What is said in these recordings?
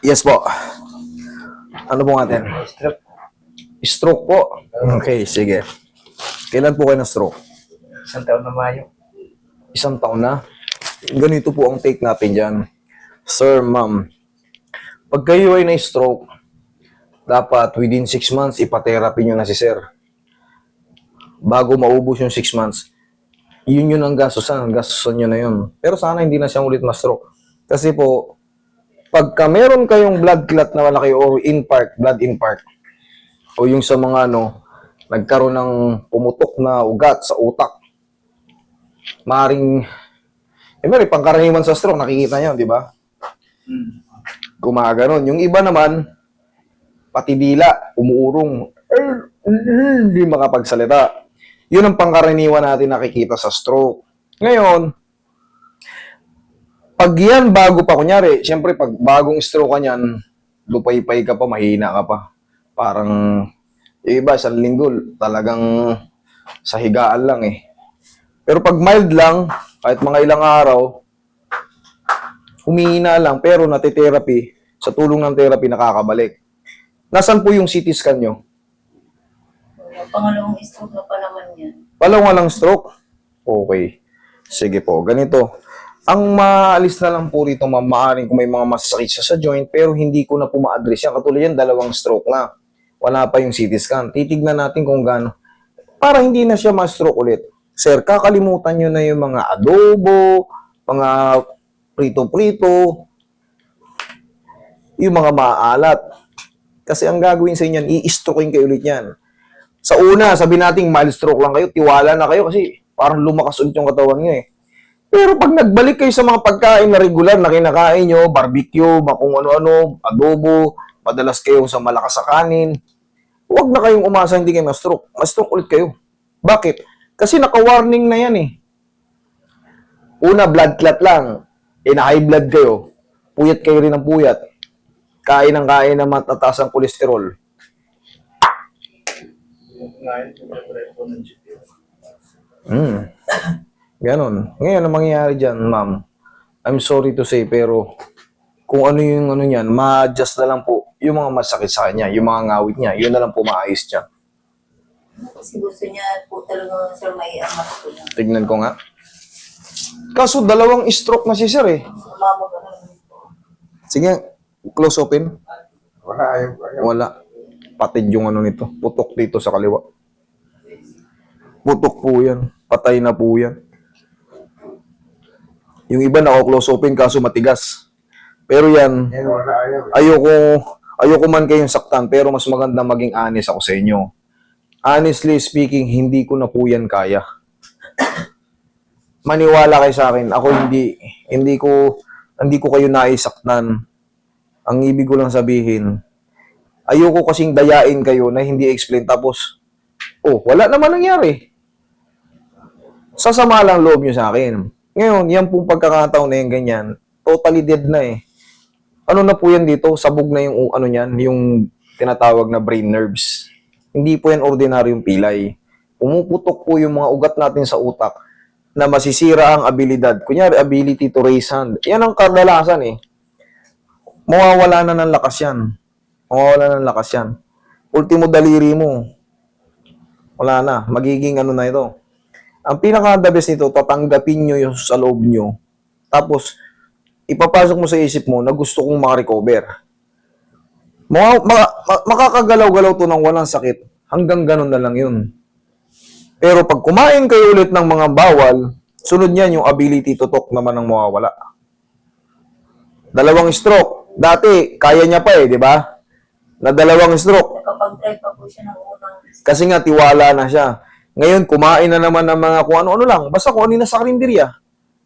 Yes po. Ano po natin? Stroke. Stroke po. Okay, sige. Kailan po kayo na-stroke? Isang taon na Mayo. Isang taon na. Ganito po ang take natin dyan. Sir, ma'am, pag kayo ay na-stroke, dapat within 6 months, ipatherapy nyo na si sir. Bago maubos yung 6 months, yun ang gastusan nyo na yun. Pero sana hindi na siya ulit ma-stroke. Kasi po, pagka meron kayong blood clot na malaki or infarct, blood infarct, o yung sa mga nagkaroon ng pumutok na ugat sa utak, maaaring, may pangkaraniwan sa stroke, nakikita nyo, di ba? Gumaganon. Yung iba naman, pati dila, umuurong, hindi makapagsalita. Yun ang pangkaraniwan natin nakikita sa stroke. Ngayon, pag yan bago pa, kunyari, siyempre pag bagong stroke ka niyan, lupay-pay ka pa, mahina ka pa. Parang, yung iba, isang linggo, talagang sa higaan lang eh. Pero pag mild lang, kahit mga ilang araw, humihina lang, pero natitherapy, sa tulong ng therapy, nakakabalik. Nasaan po yung CT scan nyo? Pangalawang stroke na pa naman yan. Walang stroke? Okay. Sige po, ganito. Ang maalis na lang po rito, maaaring kung may mga masasakit siya sa joint, pero hindi ko na po ma-address yan. Katulad yan, 2 stroke na. Wala pa yung CT scan. Titignan natin kung gaano. Para hindi na siya ma-stroke ulit. Sir, kakalimutan nyo na yung mga adobo, mga prito-prito, yung mga maaalat. Kasi ang gagawin sa inyo, i-strokein kayo ulit yan. Sa una, sabi natin mild stroke lang kayo, tiwala na kayo kasi parang lumakas ulit yung katawan nyo eh. Pero pag nagbalik kayo sa mga pagkain na regular na kinakain nyo, barbecue, kung ano-ano, adobo, madalas kayo sa malakas sa kanin, huwag na kayong umasa hindi kayo ma-stroke. Ma-stroke ulit kayo. Bakit? Kasi naka-warning na yan eh. Una, blood clot lang. Na-high blood kayo. Puyat kayo rin ng puyat. Kain ng matataas ang kolesterol. Ganon. Ngayon, ang mangyayari dyan, ma'am, I'm sorry to say, pero kung ano yung niyan, ma-adjust na lang po yung mga masakit sa kanya, yung mga ngawit niya, yun na lang po maayos niya. Kasi gusto niya po talaga sir may amat ko lang. Tignan ko nga. Kaso 2 stroke na si sir eh. Sumama ka lang po. Sige, close open. Ayaw. Wala. Patid yung nito. Putok dito sa kaliwa. Putok po yan. Patay na po yan. Yung iba naka-close open kaso matigas. Pero yan, ayoko man kayong saktan pero mas maganda maging honest ako sa inyo. Honestly speaking, hindi ko na po yan kaya. Maniwala kayo sa akin. Ako hindi ko kayo naisaktan. Ang ibig ko lang sabihin, ayoko kasing dayain kayo na hindi explain tapos, wala naman nangyari. Sasama lang loob nyo sa akin. Ngayon, yan pong pagkakataon na yung ganyan, totally dead na eh. Ano na po yan dito? Sabog na yung yung tinatawag na brain nerves. Hindi po yan ordinaryong pilay. Pumuputok po yung mga ugat natin sa utak na masisira ang abilidad. Kunyari, ability to raise hand. Yan ang kadalasan eh. Mawawala na ng lakas yan. Ultimo daliri mo. Wala na. Magiging na ito. Ang pinaka-the best nito, tatanggapin nyo yung sa loob nyo. Tapos, ipapasok mo sa isip mo na gusto kong makarecover. Makakagalaw-galaw to ng walang sakit. Hanggang ganun na lang yun. Pero pag kumain kayo ulit ng mga bawal, sunod niyan yung ability to talk naman ang mawawala. 2 stroke. Dati, kaya niya pa di ba? Na 2 stroke. Nakapag-drive pa po siya ng unang Kasi nga, tiwala na siya. Ngayon, kumain na naman ng mga kung ano-ano lang. Basta kung ano na sa karinderya.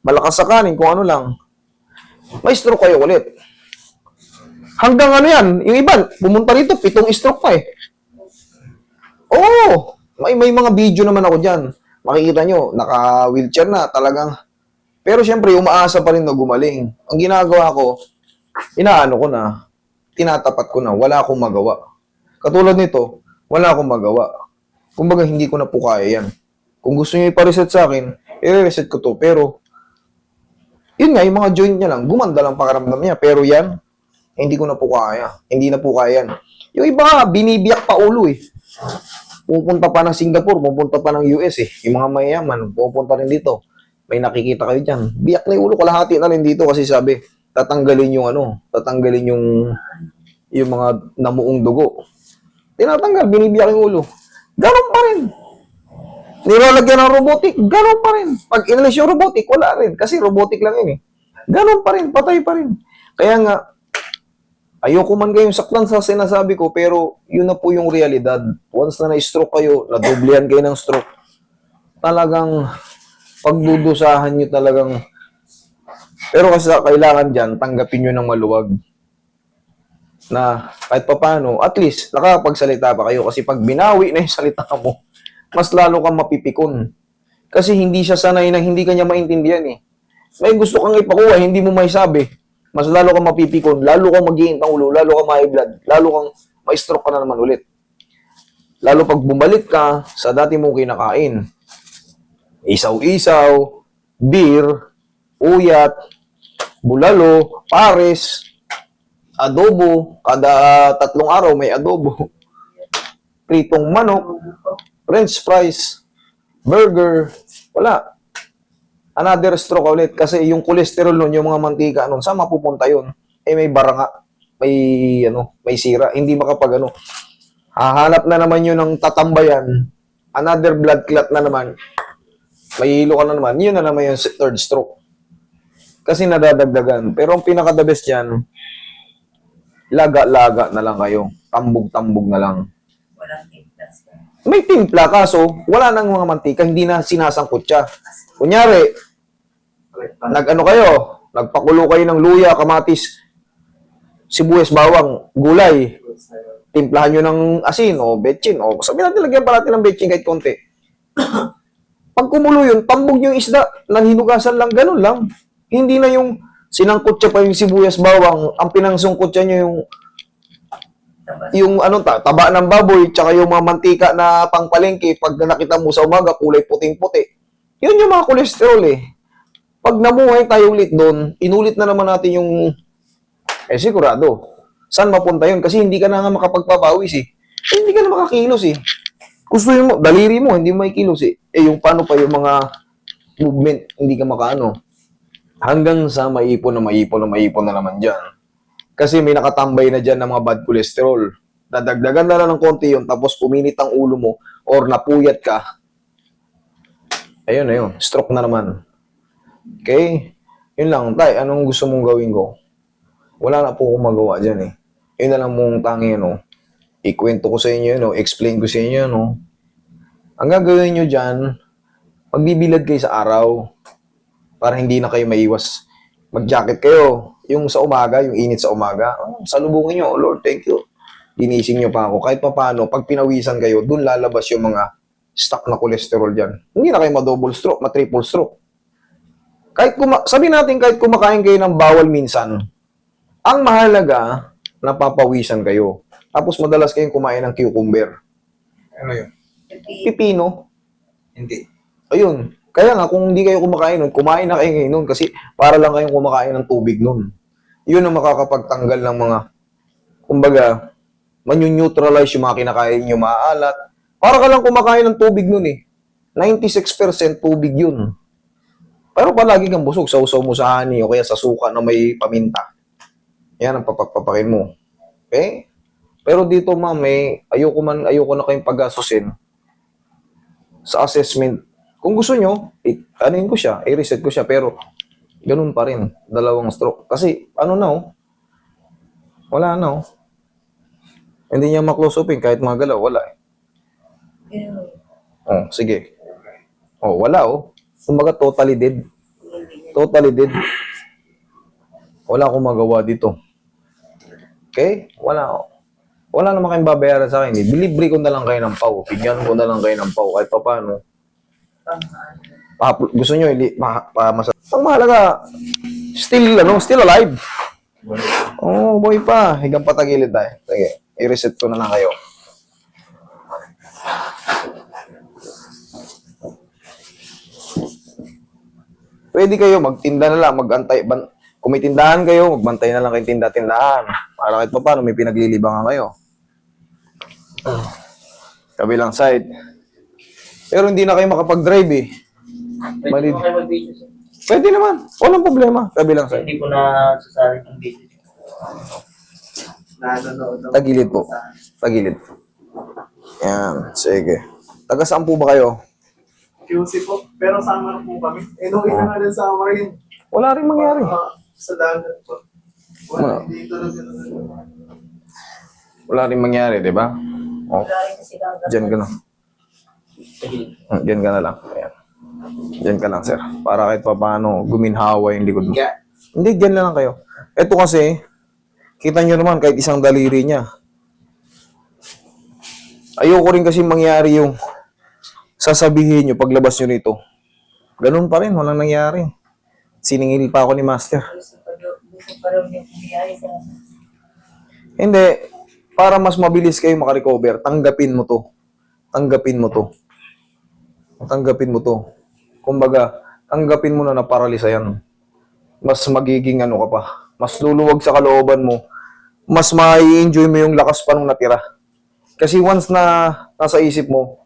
Malakas sa kanin, kung ano lang. May stroke kayo ulit. Hanggang yan. Yung iba, pumunta rito, 7 stroke pa eh. Oo. May mga video naman ako dyan. Makikita nyo, naka-wheelchair na talagang. Pero syempre, umaasa pa rin na gumaling. Ang ginagawa ko, inaano ko na, tinatapat ko na, wala akong magawa. Katulad nito, wala akong magawa. Kumbaga, hindi ko na po kaya yan. Kung gusto niyo ipa-reset sa akin, i-reset ko to. Pero, yun nga, yung mga joint niya lang, gumanda lang pakiramdam niya. Pero yan, hindi ko na po kaya. Hindi na po kaya yan. Yung iba nga, binibiyak pa ulo eh. Pupunta pa ng Singapore, pupunta pa ng US eh. Yung mga mayayaman, pupunta rin dito. May nakikita kayo dyan. Biyak na yung ulo, kalahati na rin dito kasi sabi, tatanggalin yung tatanggalin yung mga namuong dugo. Tinatanggal, binibiyak yung ulo. Ganon pa rin. Nilalagyan ng robotic, ganon pa rin. Pag inalis yung robotic, wala rin. Kasi robotic lang yun eh. Ganon pa rin, patay pa rin. Kaya nga, ayoko man kayong saktan sa sinasabi ko, pero yun na po yung realidad. Once na na-stroke kayo, nadoblihan kayo ng stroke, talagang pagdudusahan nyo talagang. Pero kasi kailangan dyan, tanggapin nyo ng maluwag. Na kahit papaano, at least, nakakapagsalita pa kayo. Kasi pag binawi na yung salita mo, mas lalo kang mapipikon. Kasi hindi siya sanay na hindi kanya maintindihan eh. May gusto kang ipakuha, hindi mo may sabi. Mas lalo kang mapipikon, lalo kang mag-iint ng ulo, lalo kang ma-high blood, lalo kang ma-stroke ka na naman ulit. Lalo pag bumalik ka sa dati mong kinakain. Isaw-isaw, beer, uyat, bulalo, pares, adobo, kada 3 araw may adobo, pritong manok, french fries, burger, wala. Another stroke ulit kasi yung cholesterol nun, yung mga mantika nun, saan mapupunta yun? Eh may baranga, may sira, hindi makapag hahanap na naman yun ng tatambayan, another blood clot na naman, may hilo ka na naman, yun na naman yung third stroke. Kasi nadadagdagan. Pero ang pinaka-the best yan, laga-laga na lang kayo. Tambog-tambog na lang. Walang timplas. May timpla kaso, wala nang mga mantika, hindi na sinasangkot siya. Kunyari, nagpakulo kayo ng luya, kamatis, sibuyas, bawang, gulay. Timplahan nyo ng asin o betchin. O sabi natin, lagyan pa natin ng betchin kahit konti. Pag kumulo yun, tambog yung isda, nanhinugasan lang, ganun lang. Hindi na yung sinangkot siya pa yung sibuyas, bawang, ang pinangsungkot siya nyo yung taba ng baboy, tsaka yung mga mantika na pangpalengke, pag nakita mo sa umaga, kulay puting-puti. Yun yung mga kolesterol eh. Pag namuhay tayo ulit doon, inulit na naman natin yung, sigurado, saan mapunta yun? Kasi hindi ka na nga makapagpapawis eh. Hindi ka na makakilos eh. Gusto mo, daliri mo, hindi mo makikilos eh. Yung paano pa yung mga movement, hindi ka makaano. Hanggang sa maipon na naman dyan. Kasi may nakatambay na dyan ng mga bad cholesterol. Dadagdagan na lang ng konti yun, tapos puminit ang ulo mo, or napuyat ka. Ayun na yun, stroke na naman. Okay? Yun lang, tay, anong gusto mong gawin ko? Wala na po akong magawa dyan eh. Yun na lang mong tangi, ikwento ko sa inyo, explain ko sa inyo, Ang gagawin nyo dyan, magbibilad kayo sa araw para hindi na kayo maiwas. Mag-jacket kayo. Yung sa umaga, yung init sa umaga, salubungin nyo, oh Lord, thank you. Ginising nyo pa ako. Kahit pa paano, pag pinawisan kayo, dun lalabas yung mga stock na cholesterol dyan. Hindi na kayo ma-double stroke, ma-triple stroke. Sabi natin, kahit kumakain kayo ng bawal minsan, ang mahalaga, napapawisan kayo. Tapos madalas kayong kumain ng cucumber. Ano yun? Pipino. Hindi. Ayun. Kaya nga, kung hindi kayo kumakain nun, kumain na kayo ngayon nun kasi para lang kayong kumakain ng tubig nun. Yun ang makakapagtanggal ng mga, kumbaga, manyu-neutralize yung mga kinakain nyo, maaalat. Para ka lang kumakain ng tubig nun eh. 96% tubig yun. Pero palagi kang busog, sausaw mo sa honey o kaya sa suka na may paminta. Yan ang papagpapakin mo. Okay? Pero dito, ma'am, ayoko na kayong pag-asusin sa assessment. Kung gusto nyo, anuin ko siya, i-reset ko siya, pero ganun pa rin, 2 stroke. Kasi, wala na. Hindi niya ma-close open kahit mga galaw, wala eh. Oh, sige. Oh, wala Kumbaga, totally dead. Totally dead. Wala akong magawa dito. Okay? Wala naman kayong babayaran sa akin. Delivery ko na lang kayo ng pau. Bigyan ko na lang kayo ng pau. Kahit pa paano. Gusto nyo, ang mahalaga, still alive. Oh, boy pa. Higang patagilid tayo. Sige, i-reset ko na lang kayo. Pwede kayo magtinda na lang, magantay. Kung may tindahan kayo, magbantay na lang kayong tindahan. Para kahit pa paano, may pinaglilibangan kayo. Kabilang side. Pero hindi na kayo makapag-drive eh. Pwede mo kayo mag-video, sir. Pwede naman. Walang problema. Kabilang side. Hindi ko na sasali ng video. Tagilid po. Tagilid. Yan. Sige. Taga saan po ba kayo? QC po. Pero summer po kami. Nung isa nga din summer yun. Wala rin mangyari. Sa dagat po. Wala. Dito na sila. Wala rin mangyari, di ba? Oh, Wala rin kasi lang. dyan ka na. Dyan ka na lang. Ayan. Dyan ka lang, sir. Para kahit pa paano guminhawa yung likod mo. Hindi, dyan na lang kayo. Ito kasi, kita nyo naman kahit isang daliri niya. Ayoko rin kasi mangyari yung sasabihin nyo paglabas nyo nito. Ganun pa rin, walang nangyari. Siningil pa ako ni Master. Gusto pa rin yung kumiyari sa Hindi, para mas mabilis kayo makarecover, tanggapin mo to. Tanggapin mo to. Tanggapin mo to. Kumbaga, tanggapin mo na naparalisa yan. Mas magiging ano ka pa. Mas luluwag sa kalooban mo. Mas mai-enjoy mo yung lakas pa nung natira. Kasi once na nasa isip mo,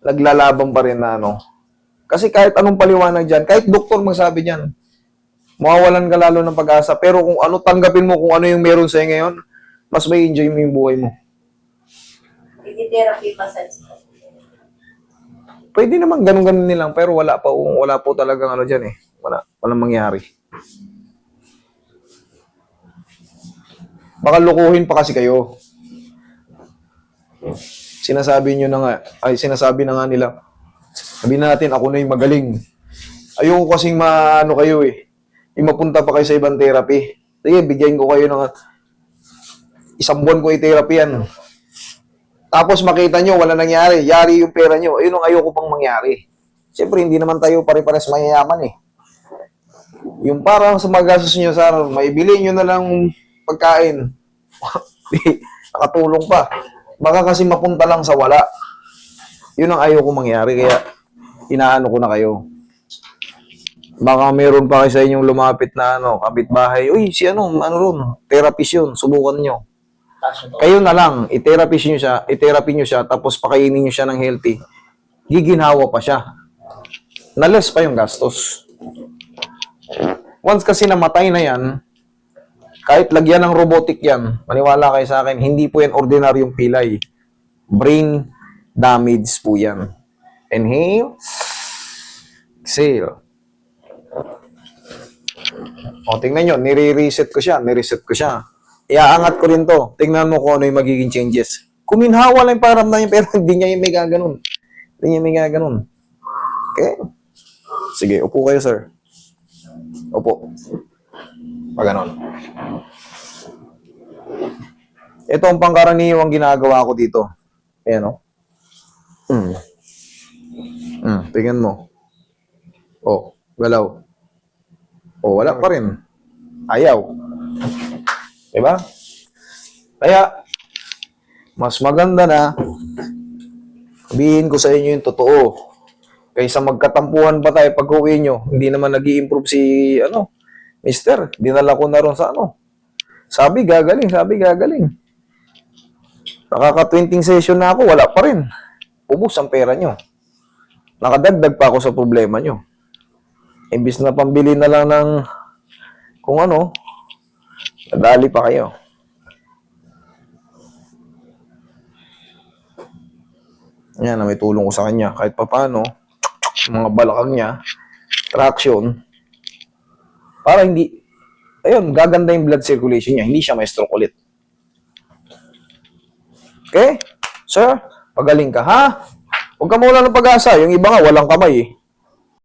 naglalaban pa rin na ano. Kasi kahit anong paliwanag dyan, kahit doktor magsabi dyan, mawawalan ka lalo ng pag-asa. Pero kung ano, tanggapin mo kung ano yung meron sa'yo ngayon, mas may enjoy mo yung buhay mo. therapy massage. Pwede naman ganun-ganun nilang, pero wala po talagang ano dyan eh. Walang mangyari. Baka lukuhin pa kasi kayo. Sinasabi na nga nila, sabi natin, ako na yung magaling. Ayoko kasing maano kayo eh. Yung mapunta pa kayo sa ibang therapy. Sige, bigyan ko kayo ng 1 buwan ko i-therapy yan. Tapos makita nyo, wala nangyari. Yari yung pera nyo. Ayun ang ayoko pang mangyari. Siyempre, hindi naman tayo pare-pares mayayaman eh. Yung parang sa magastos nyo, sir, maibili nyo na lang pagkain. Nakatulong pa. Baka kasi mapunta lang sa wala. Yun ang ayoko mangyari. Kaya, inaano ko na kayo. Baka meron pa kayo sa inyong lumapit na kapitbahay. Uy, si ano ron, therapist yun. Subukan nyo. Kayo na lang, i-therapy nyo siya, tapos pakainin nyo siya ng healthy. Giginhawa pa siya. Na-less pa yung gastos. Once kasi namatay na yan, kahit lagyan ng robotic yan, maniwala kayo sa akin, hindi po yan ordinaryong pilay. Brain damage po yan. Inhale. Exhale. O, tingnan nyo, nire-reset ko siya. Iaangat ko rin to. Tingnan mo kung ano yung magiging changes. Kuminhawa lang yung paramdam niya, pero hindi niya yung may gaganon. Okay? Sige, upo kayo, sir. Upo. Paganon. Ito ang pangkaraniwang ginagawa ko dito. Ayan, o. Tingnan mo. O, galaw. O, wala pa rin. Ayaw. Diba? Kaya, mas maganda na sabihin ko sa inyo yung totoo. Kaysa magkatampuhan pa tayo pag uwi nyo, hindi naman nag-i-improve si, mister. Dinala ko na ron sa Sabi gagaling. Nakaka-20 session na ako, wala pa rin. Ubus ang pera nyo. Nakadagdag pa ako sa problema nyo. Imbis na pambili na lang ng kung nadali pa kayo. Yan, may tulong ko sa kanya. Kahit pa paano, mga balakang niya, traction, para hindi, gaganda yung blood circulation niya. Hindi siya may stroke ulit. Okay? Sir, pagaling ka, ha? Huwag ka mawala ng pag-asa. Yung iba nga, walang kamay eh.